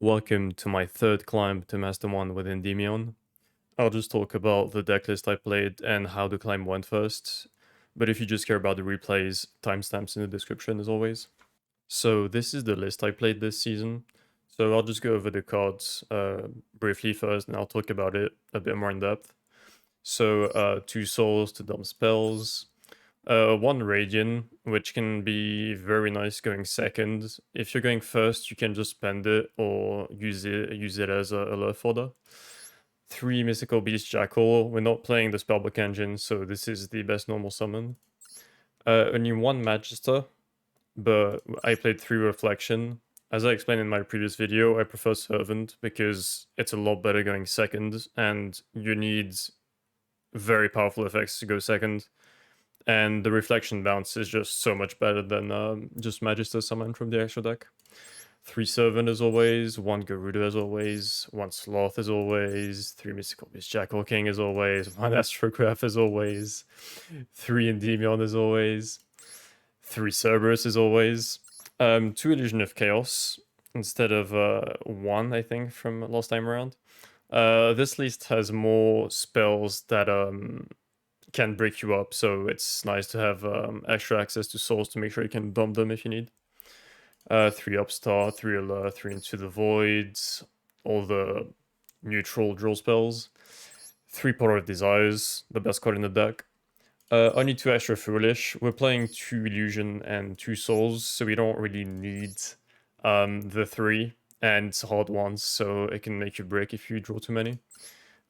Welcome to my third climb to Master 1 with Endymion. I'll just talk about the decklist I played and how the climb went first, but if you just care about the replays, timestamps in the description as always. So this is the list I played this season, so I'll just go over the cards briefly first and I'll talk about it a bit more in depth. So 2 souls to dump spells, 1 Radiant, which can be very nice going second. If you're going first, you can just spend it or use it as a alert fodder. 3 Mystical Beast Jackal. We're not playing the Spellbook engine, so this is the best normal summon. Only 1 Magister, but I played 3 Reflection. As I explained in my previous video, I prefer Servant because it's a lot better going second, and you need very powerful effects to go second. And the Reflection bounce is just so much better than just Magister summon from the extra deck. 3 Servant as always, 1 Garuda as always, 1 Sloth as always, 3 Mystical Beast Jackal King as always, 1 Astrograph as always, 3 Endymion as always, 3 Cerberus as always, 2 Illusion of Chaos instead of 1, I think, from last time around. This list has more spells that can break you up, so it's nice to have extra access to souls to make sure you can dump them if you need. 3 Upstart, 3 Alert, 3 Into the Void, all the neutral Droll spells. 3 Power of Desires, the best card in the deck. Only 2 extra Foolish. We're playing 2 Illusion and 2 Souls, so we don't really need the 3, and it's hard ones, so it can make you break if you draw too many.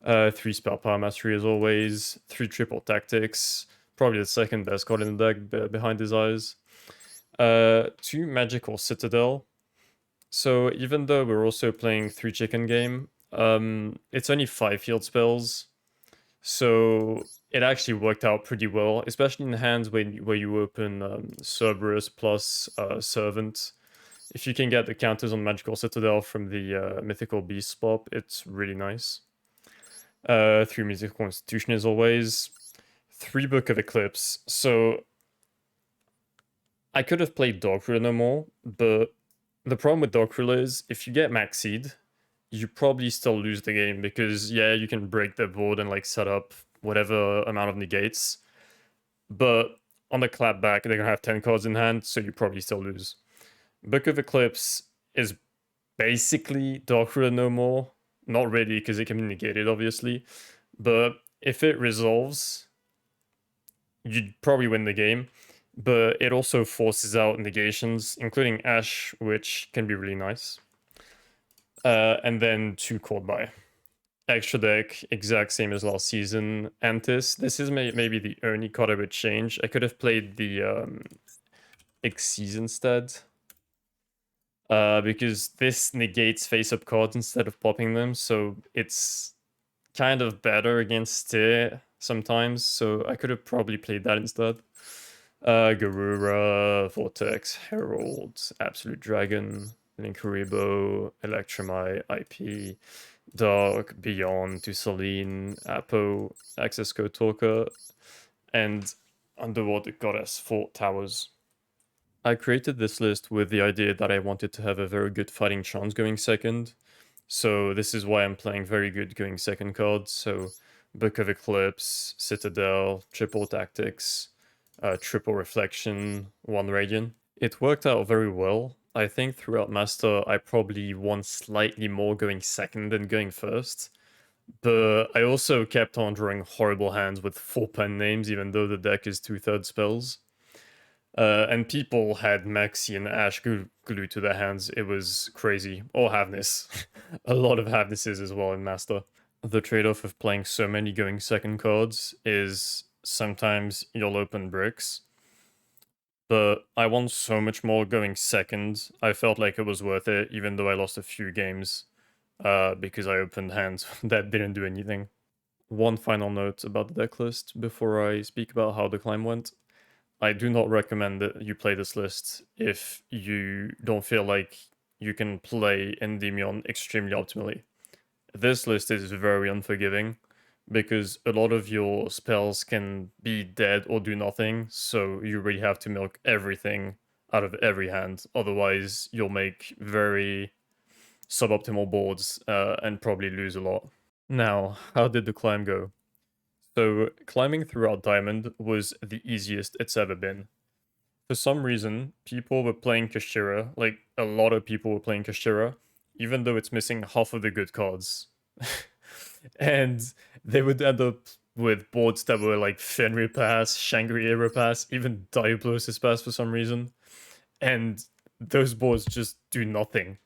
3 Spell Power Mastery as always, 3 Triple Tactics, probably the second best card in the deck behind Desires. 2 Magical Citadel. So even though we're also playing 3 Chicken Game, it's only 5 field spells, so it actually worked out pretty well, especially in hands where you open Cerberus plus Servant. If you can get the counters on Magical Citadel from the Mythical Beast swap, it's really nice. 3 Musical Constitution as always. 3 Book of Eclipse. So I could have played Dark Ruler no more, but the problem with Dark Ruler is if you get Max Seed, you probably still lose the game because, yeah, you can break the board and like set up whatever amount of negates, but on the clapback, they're gonna have 10 cards in hand, so you probably still lose. Book of Eclipse is basically Dark Ruler no more. Not really, because it can be negated, obviously, but if it resolves, you'd probably win the game. But it also forces out negations, including Ash, which can be really nice. And then 2 Cold Buy. Extra deck, exact same as last season. Antis, this is maybe the only card I would change. I could have played the Xyz instead. Because this negates face-up cards instead of popping them, so it's kind of better against it sometimes, so I could have probably played that instead. Garura, Vortex, Herald, Absolute Dragon, Linkuriboh, Electromite, IP, Dark, Beyond, Tussaline, Apo, Access Code Talker, and Underwater Goddess, Fort Towers. I created this list with the idea that I wanted to have a very good fighting chance going second, so this is why I'm playing very good going second cards, so Book of Eclipse, Citadel, Triple Tactics, Triple Reflection, 1 Radiant. It worked out very well. I think throughout Master I probably won slightly more going second than going first, but I also kept on drawing horrible hands with 4 pen names even though the deck is 2/3 spells. And people had Maxi and Ash glued to their hands. It was crazy. Or Havness. A lot of Havnesses as well in Master. The trade-off of playing so many going second cards is sometimes you'll open bricks. But I won so much more going second. I felt like it was worth it, even though I lost a few games. Because I opened hands that didn't do anything. One final note about the deck list before I speak about how the climb went. I do not recommend that you play this list if you don't feel like you can play Endymion extremely optimally. This list is very unforgiving because a lot of your spells can be dead or do nothing, so you really have to milk everything out of every hand, otherwise you'll make very suboptimal boards and probably lose a lot. Now, how did the climb go? So, climbing throughout Diamond was the easiest it's ever been. For some reason, people were playing Kashtira, like a lot of people were playing Kashtira, even though it's missing half of the good cards. And they would end up with boards that were like Fenrir Pass, Shangri-La Pass, even Diablosis Pass for some reason. And those boards just do nothing.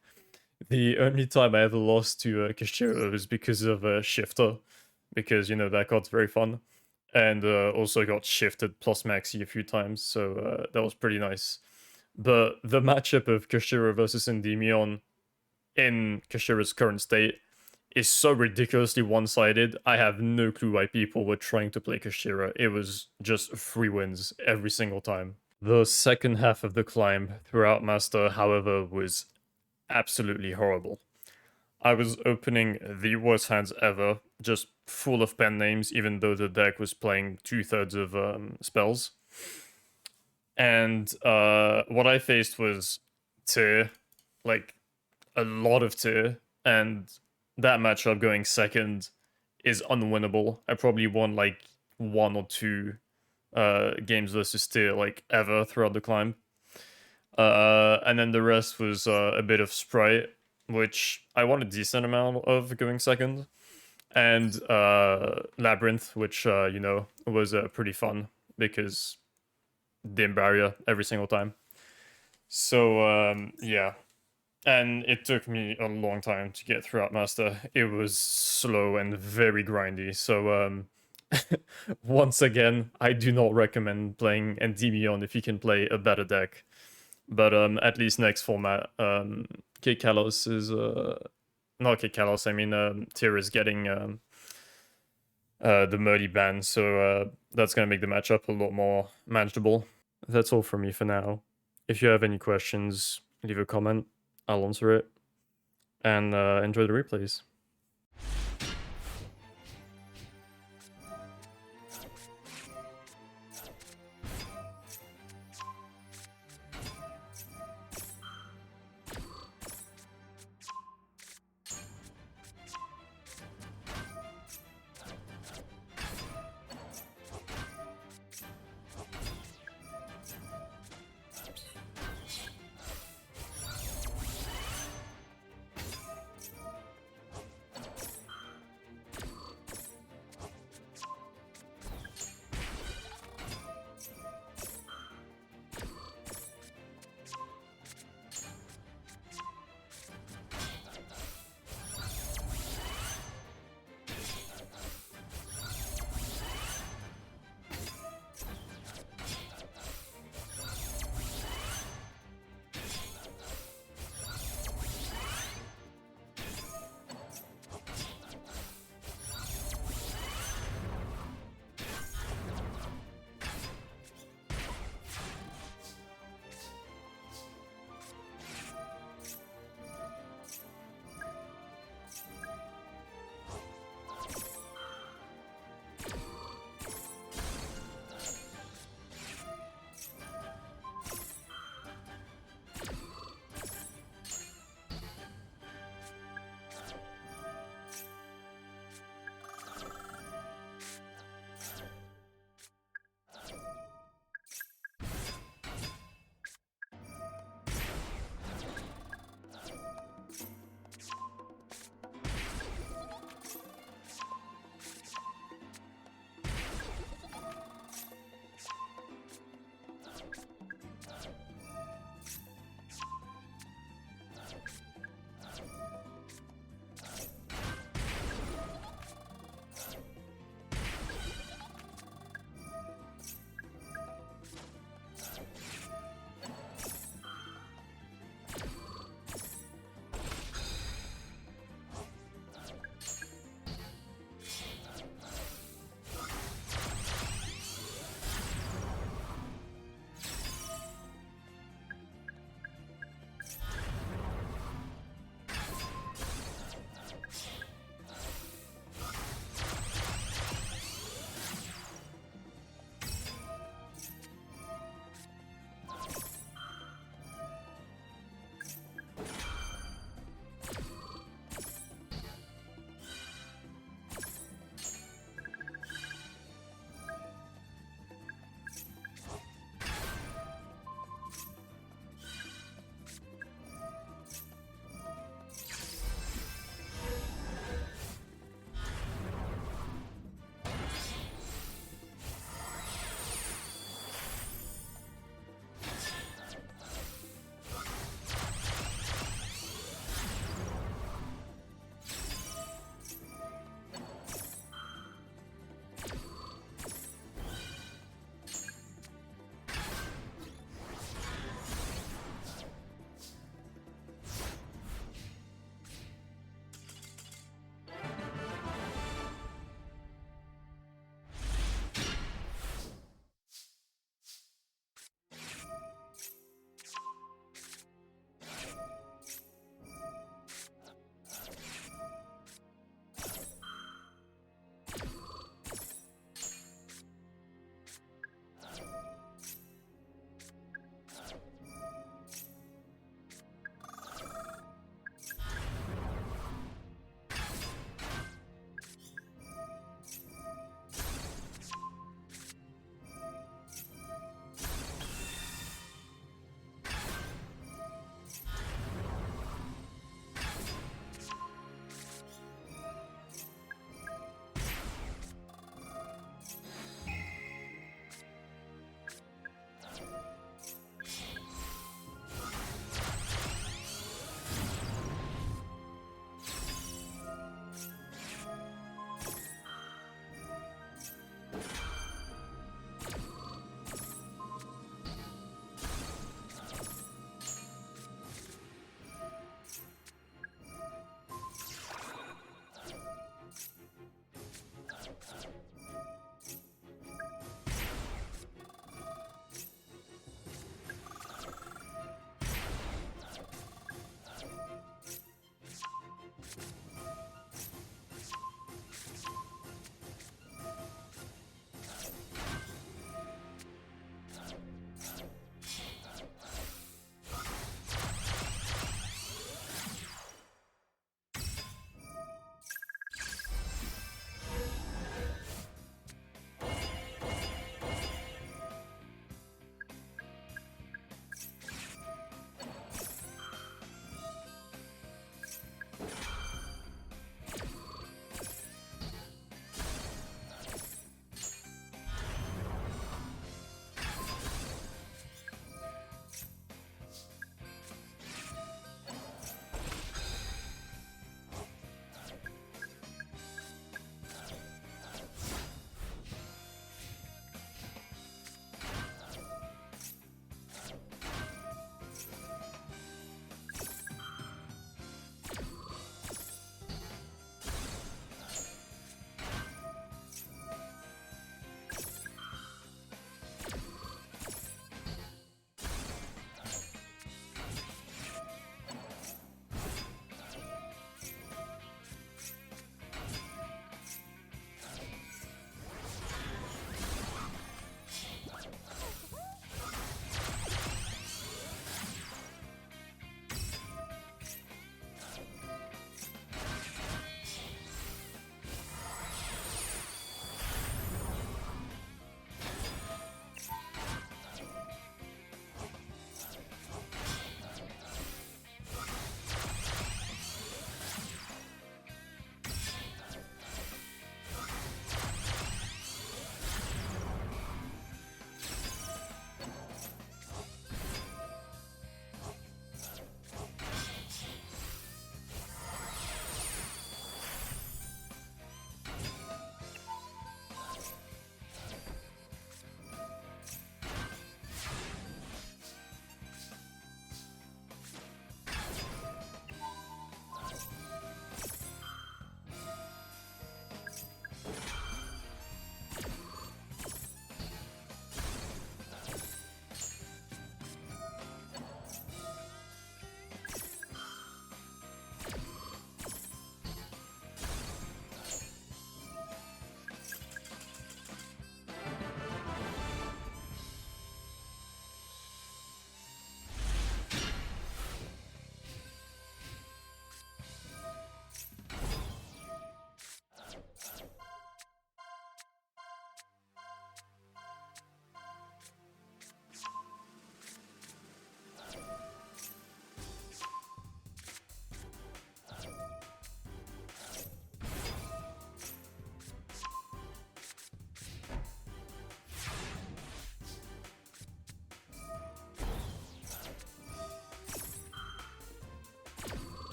The only time I ever lost to Kashtira was because of Shifter, because, you know, that card's very fun. And also got shifted plus Maxi a few times, so that was pretty nice. But the matchup of Kashtira versus Endymion in Kashtira's current state is so ridiculously one-sided. I have no clue why people were trying to play Kashtira. It was just free wins every single time. The second half of the climb throughout Master, however, was absolutely horrible. I was opening the worst hands ever, just full of pen names, even though the deck was playing 2/3 of spells. And what I faced was Tyr, like a lot of Tyr, and that matchup going second is unwinnable. I probably won like 1 or 2 games versus Tyr like ever throughout the climb. And then the rest was a bit of Spright, which I won a decent amount of going second, and Labyrinth, which you know, was pretty fun because dim barrier every single time. So yeah, and it took me a long time to get throughout Master. It was slow and very grindy. So once again, I do not recommend playing Endymion if you can play a better deck. But at least next format, Kid Kalos is not Kid Kalos. I mean, Tyr is getting the Murdy ban, so that's gonna make the matchup a lot more manageable. That's all from me for now. If you have any questions, leave a comment. I'll answer it. And enjoy the replays.